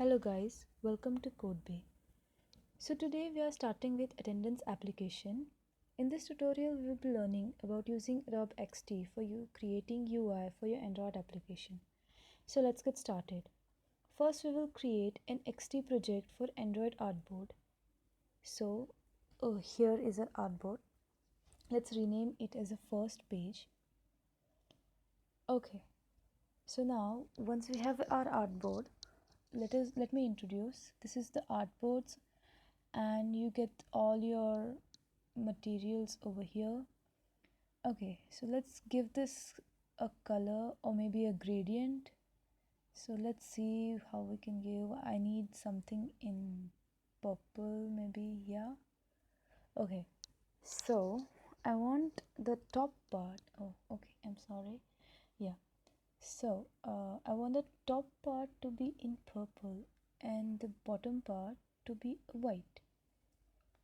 Hello guys, welcome to Code B.A.E. So today we are starting with attendance application. In this tutorial we will be learning about using Adobe XD for you creating UI for your Android application. So let's get started. First we will create an XD project for Android artboard. So here is an artboard. Let's rename it as a first page. Okay, so now once we have our artboard, let me introduce. This is the artboards and you get all your materials over here. Okay, so let's give this a color or maybe a gradient. So let's see how we can give. I need something in purple maybe. Yeah, okay, so I want the top part. Oh, okay, I'm sorry. Yeah, so I want the top part to be in purple and the bottom part to be white.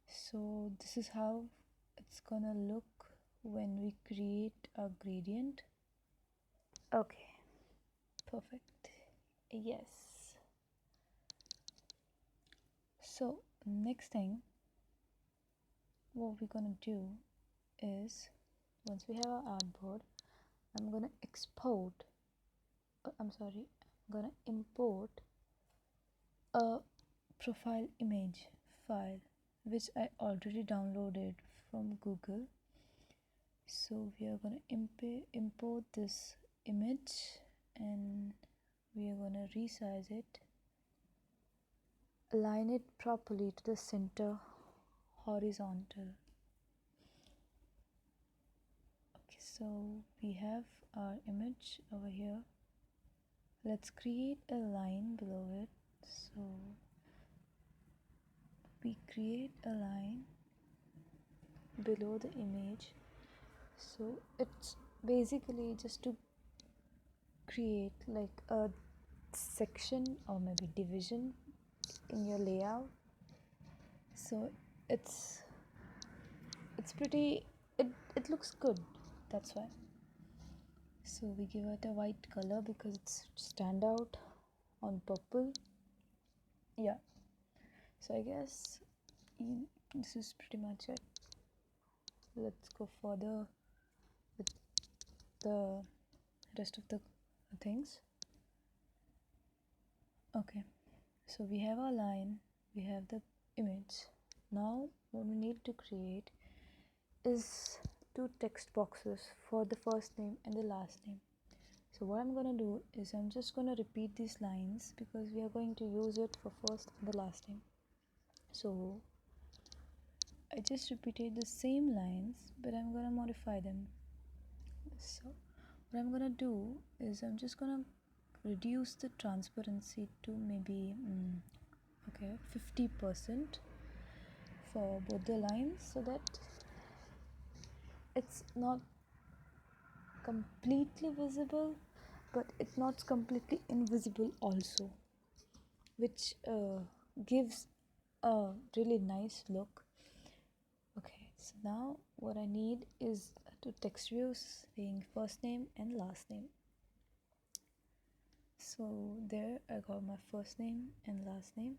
So this is how it's gonna look when we create a gradient. Okay, perfect. Yes. So next thing what we're gonna do is, once we have our artboard, I'm gonna import a profile image file which I already downloaded from Google. So we are going to import this image and we are going to resize it, align it properly to the center horizontal. Okay, so we have our image over here. Let's create a line below it. So we create a line below the image. So it's basically just to create like a section or maybe division in your layout. So it's pretty, it looks good, that's why. So we give it a white color because it's stand out on purple. Yeah, so I guess this is pretty much it. Let's go further with the rest of the things. Okay, so we have our line, we have the image. Now what we need to create is two text boxes for the first name and the last name. So what I'm gonna do is I'm just gonna repeat these lines because we are going to use it for first and the last name. So I just repeated the same lines, but I'm gonna modify them. So what I'm gonna do is I'm just gonna reduce the transparency to maybe 50% for both the lines, so that it's not completely visible but it's not completely invisible also, which gives a really nice look. Okay, so now what I need is two text views saying first name and last name. So there I got my first name and last name.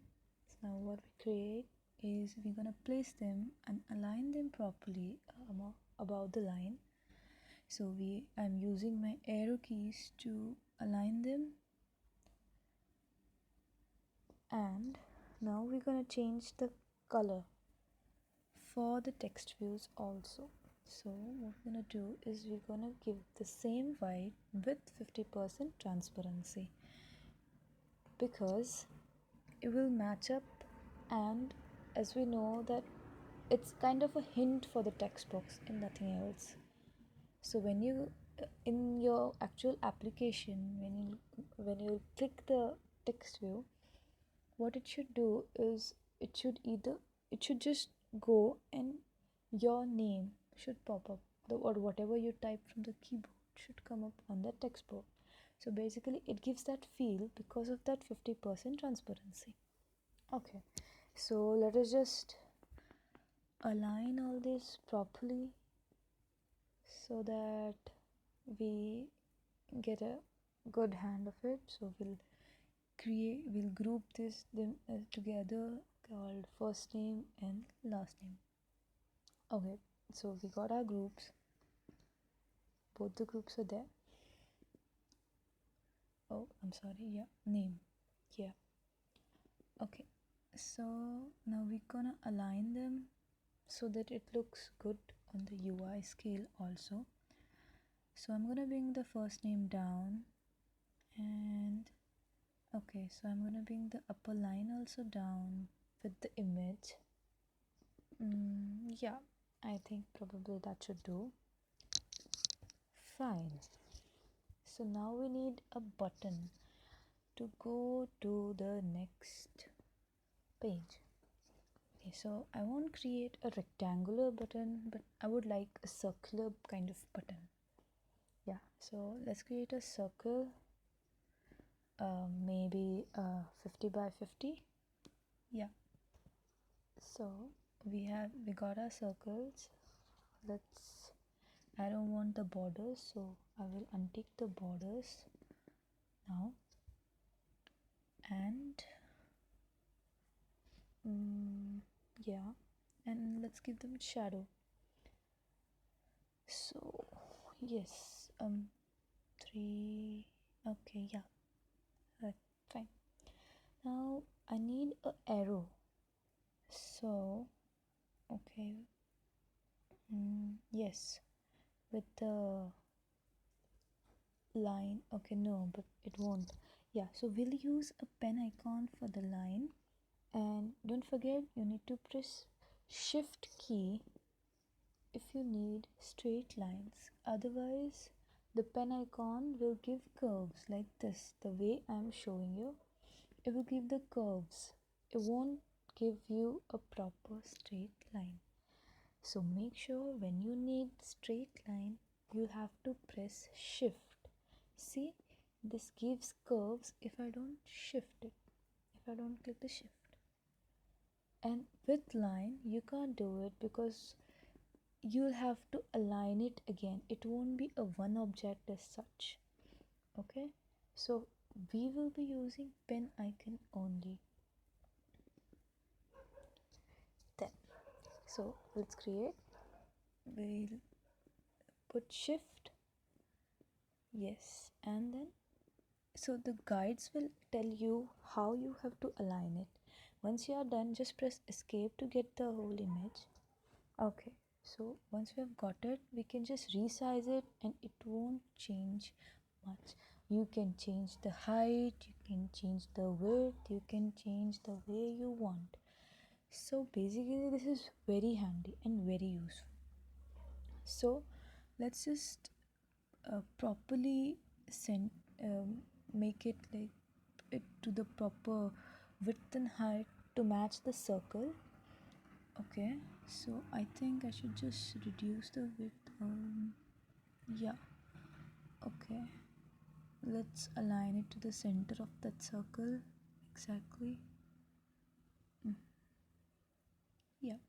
So now what we create is we're gonna place them and align them properly above the line. So I'm using my arrow keys to align them, and now we're gonna change the color for the text views also. So what we're gonna do is we're gonna give the same white with 50% transparency because it will match up, and as we know that it's kind of a hint for the text box and nothing else. So when you in your actual application, when you click the text view, what it should do is it should just go and your name should pop up, or whatever you type from the keyboard should come up on the text box. So basically it gives that feel because of that 50% transparency. Okay, so let us just align all this properly so that we get a good hand of it. So we'll we'll group them together, called first name and last name. Okay, so we got our groups. Both the groups are there. Oh, I'm sorry. Yeah, name. Yeah. Okay, so now we're gonna align them so that it looks good on the UI scale also. So I'm gonna bring the first name down, and okay, so I'm gonna bring the upper line also down with the image. Yeah, I think probably that should do. Fine. So now we need a button to go to the next page. Okay, so I won't create a rectangular button, but I would like a circular kind of button. Yeah, so let's create a circle, maybe 50 by 50. Yeah, so we got our circles. I don't want the borders, so I will untick the borders now, and yeah, and let's give them shadow. So yes, 3. Okay, yeah, fine. Now I need a arrow. So okay, yes, with the line. Okay, no, but it won't. Yeah, so we'll use a pen icon for the line, and don't forget you need to press shift key if you need straight lines. Otherwise the pen icon will give curves like this, the way I'm showing you. It will give the curves, it won't give you a proper straight line. So make sure when you need straight line, you have to press shift. See, this gives curves if I don't shift it, if I don't click the shift. And with line you can't do it because you'll have to align it again. It won't be a one object as such. Okay, so we will be using pen icon only. Then so let's create, we'll put shift, yes, and then so the guides will tell you how you have to align it. Once you are done, just press escape to get the whole image. Okay, so once we have got it, we can just resize it and it won't change much. You can change the height, you can change the width, you can change the way you want. So basically this is very handy and very useful. So let's just properly make it like it to the proper width and height to match the circle. Okay, so I think I should just reduce the width. Yeah, okay, let's align it to the center of that circle exactly. Yeah,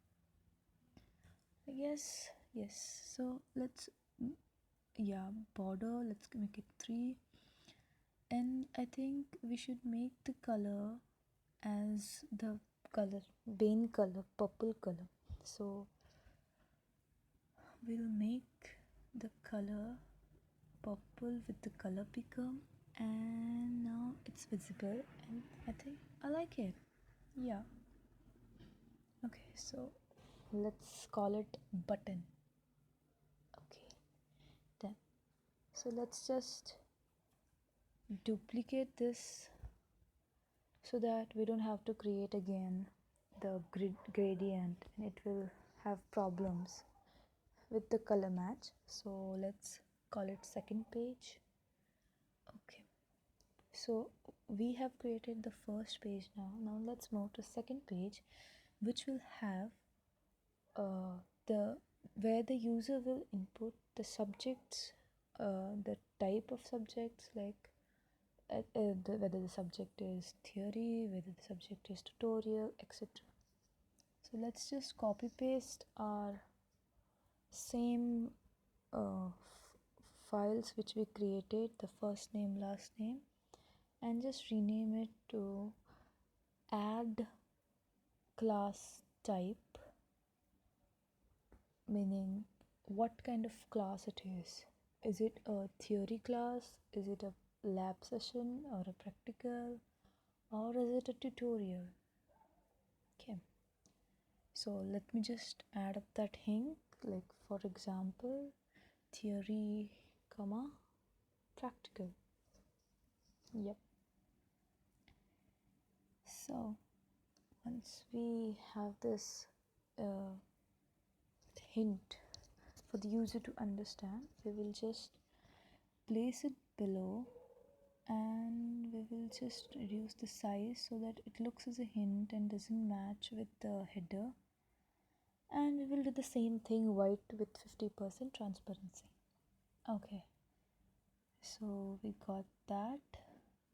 yes, yes. So let's, yeah, border, let's make it 3, and I think we should make the color as the color B.A.E color, purple color. So we'll make the color purple with the color picker, and now it's visible and I think I like it. Yeah, okay, so let's call it button. Okay, then so let's just duplicate this so that we don't have to create again the gradient and it will have problems with the color match. So let's call it second page. Okay, so we have created the first page. Now let's move to second page, which will have the where the user will input the subjects, the type of subjects, like whether the subject is theory, whether the subject is tutorial, etc. So let's just copy paste our same files which we created, the first name, last name, and just rename it to add class type, meaning what kind of class it is. Is it a theory class? Is it a lab session or a practical? Or is it a tutorial? Okay, so let me just add up that hint, like for example, theory, comma, practical. Yep. So once we have this uh, hint for the user to understand, we will just place it below and we will just reduce the size so that it looks as a hint and doesn't match with the header. And we will do the same thing, white with 50% transparency. Okay, so we got that.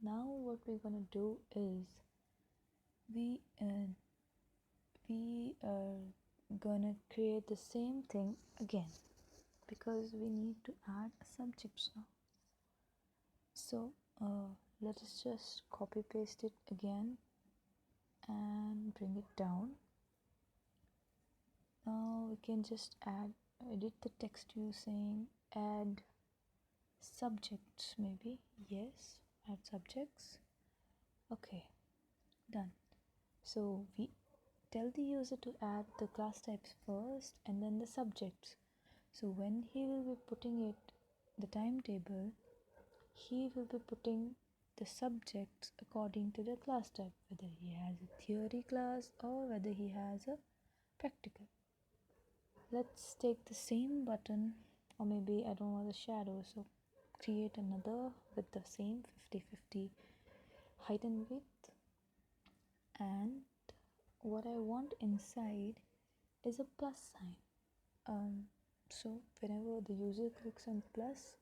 Now what we're gonna do is we are gonna create the same thing again, because we need to add subjects now. So let us just copy paste it again and bring it down. Now we can just edit the text using add subjects, maybe. Yes, add subjects. Okay, done. So we tell the user to add the class types first and then the subjects. So when he will be putting it, the timetable, he will be putting the subjects according to the class type, whether he has a theory class or whether he has a practical. Let's take the same button, or maybe I don't want a shadow, so create another with the same 50-50 height and width. And what I want inside is a plus sign. So whenever the user clicks on plus,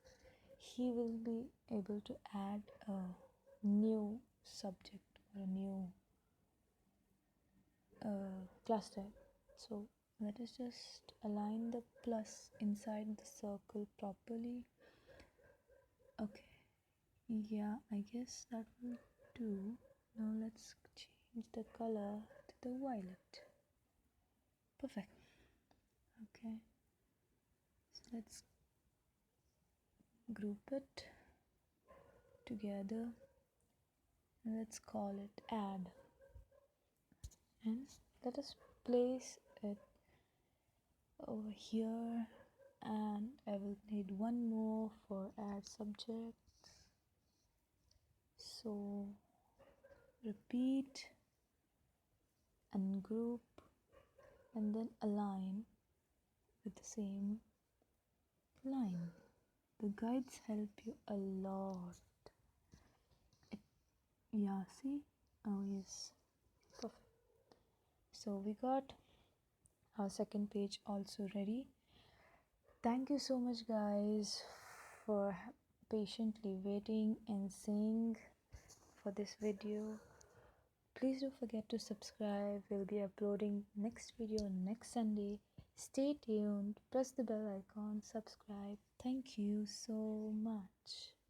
he will be able to add a new subject or a new class type. So let us just align the plus inside the circle properly. Okay, yeah, I guess that will do. Now let's change the color to the violet. Perfect. Okay, so let's group it together and let's call it add, and let us place it over here, and I will need one more for add subjects. So repeat, ungroup, and then align with the same line. The guides help you a lot. Yeah, see? Oh yes, perfect. So we got our second page also ready. Thank you so much guys for patiently waiting and seeing for this video. Please don't forget to subscribe. We'll be uploading next video next Sunday. Stay tuned, press the bell icon, subscribe. Thank you so much.